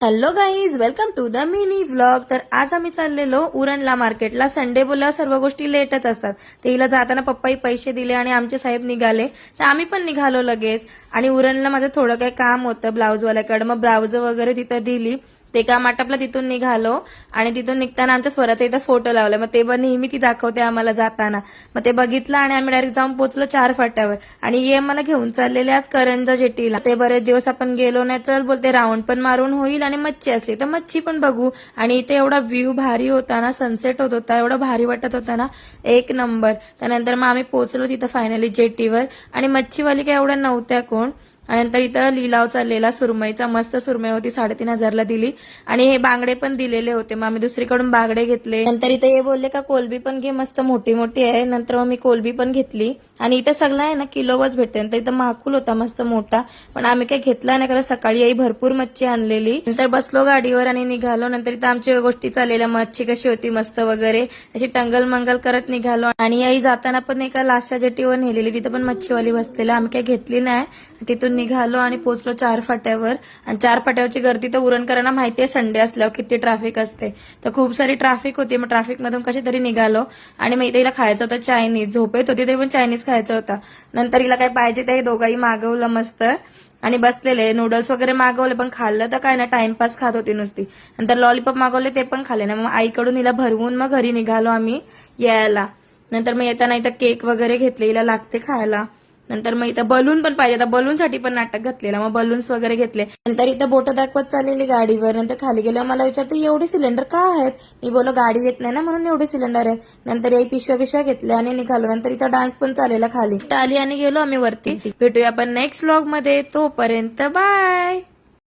Hello guys, welcome to the mini vlog. तर आज आम्ही चाललेलो उरणला मार्केटला. संडे बोलल्यावर सर्व गोष्टी लेटच असतात. ते हिला जाताना पप्पाही पैसे दिले आणि आमचे साहेब निघाले, तर आम्ही पण निघालो लगेच. आणि उरणला माझं थोडं काही काम होतं ब्लाऊजवाल्याकडे, मग ब्लाऊज वगैरे तिथं दिली. ते काम आटपलं, तिथून निघालो. आणि तिथून निघताना आमच्या स्वराचा इथं फोटो लावला. मग ते नेहमी ती दाखवते आम्हाला जाताना. मग ते बघितलं आणि आम्ही डायरेक्ट जाऊन पोहोचलो 4 फाट्यावर. आणि ये मला घेऊन चाललेले आज करंजा जेटीला. ते बरेच दिवस आपण गेलो नाही, चल बोलते राऊंड पण मारून होईल आणि मच्छी असली तर मच्छी पण बघू. आणि इथे एवढा व्ह्यू भारी होता ना, सनसेट होत होता, एवढा भारी वाटत होता ना, एक नंबर. त्यानंतर मग आम्ही पोहोचलो तिथं फायनली जेटीवर. आणि मच्छीवाली काय एवढ्या नव्हत्या कोण. आणि नंतर इथं लिलाव चाललेला सुरमईचा, मस्त सुरमई होती, 3,500ला दिली. आणि हे बांगडे पण दिलेले होते, मग आम्ही दुसरीकडून बांगडे घेतले. नंतर इथे हे बोलले का कोलबी पण घे, मस्त मोठी मोठी आहे. नंतर मग मी कोलबी पण घेतली. आणि इथे सगळं आहे ना किलोवच भेटते. नंतर इथं माकुल होता मस्त मोठा, पण आम्ही काही घेतला नाही कारण सकाळी आई भरपूर मच्छी आणलेली. नंतर बसलो गाडीवर आणि निघालो. नंतर इथं आमच्या गोष्टी चाललेल्या, मच्छी कशी होती मस्त वगैरे, अशी टंगल मंगल करत निघालो. आणि आई जाताना पण एका लास्टच्या जेटीवर नेलेली, तिथं पण मच्छीवाली बसलेला, आम्ही काही घेतली नाही. तिथून निघालो आणि पोहोचलो 4 फाट्यावर. आणि 4 फाट्यावरची गर्दी तर उरणकरांना माहिती आहे, संडे असल्यावर किती ट्रॅफिक असते. तर खूप सारी ट्रॅफिक होती. मग ट्रॅफिक मधून कशी तरी निघालो. आणि मग इथे हिला खायचं होतं चायनीज, झोपेत होती तरी पण चायनीज खायचा होता. नंतर हिला काय पाहिजे ते दोघाही मागवलं मस्त. आणि बसलेले नूडल्स वगैरे मागवले, पण खाल्लं तर काय ना, टाइमपास खात होती नुसती. नंतर लॉलीपॉप मागवले, ते पण खाल्ले ना. मग आईकडून हिला भरवून मग घरी निघालो आम्ही यायला. नंतर मग येताना इथं केक वगैरे घेतले, हिला लागते खायला. नंतर मग इथं बलून पण पाहिजे, आता बलूनसाठी पण नाटक घातलेलं, मग बलून्स वगैरे घेतले. नंतर इथं बोटं दाखवत चाललेली गाडीवर. नंतर खाली गेल्यावर मला विचारते एवढे सिलेंडर का आहेत. मी बोलो गाडी येत नाही ना म्हणून एवढे सिलेंडर आहेत. नंतर याही पिशव्या घेतल्या आणि निघालो. नंतर हिचा डान्स पण चाललेला खाली. आली आणि गेलो आम्ही वरती. भेटूया आपण नेक्स्ट व्लॉग मध्ये, तोपर्यंत बाय.